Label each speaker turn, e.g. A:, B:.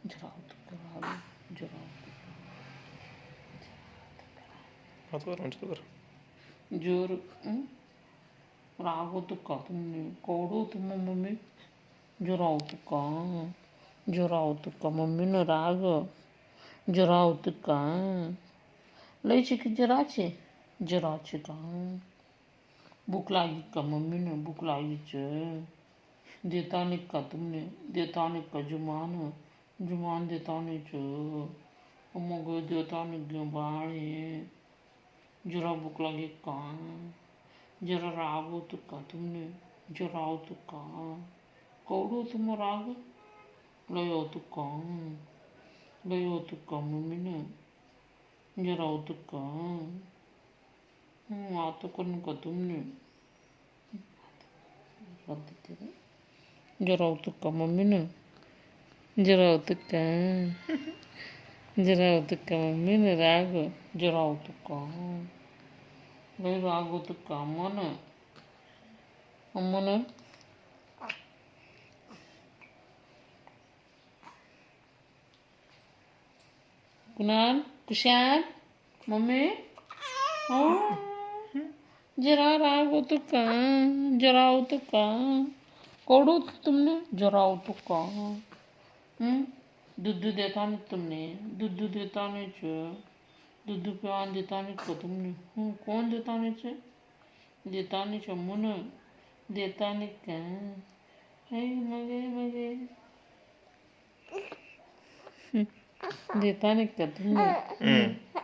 A: जरा तुका राग जरा जोर राग तुका तुमने कोडू तुम मम्मी जोराव तुका मम्मी न राग जोराव तुका लयची की जराचे का भूक लागी का मम्मी ने भूक लागी देता नहीं का तुमने देता नहीं का जुमान देता नहीं मग देता नहीं क्यों बाळे जरा भूक लागी का जरा राग हो तुका तुमने जराव तुका कौडू तुम राग लयो तुका मम्मी ने जराव तुका आता करून का तुमने जराव तुका मम्मी ने जराव तुका मम्मी ने राग जराव तुका लय राग हो तुका अम्मा कुशाल मम्मी जरा राग हो तुका जराव तुका कोडू तुमने जराव तुका दूध देता नहीं तुमने दूध देता नहीं दूध पिवान देता नहीं को तुमने कौन देता नहीं देता नहीं मुन देता नहीं का मगे देता नहीं का तुमने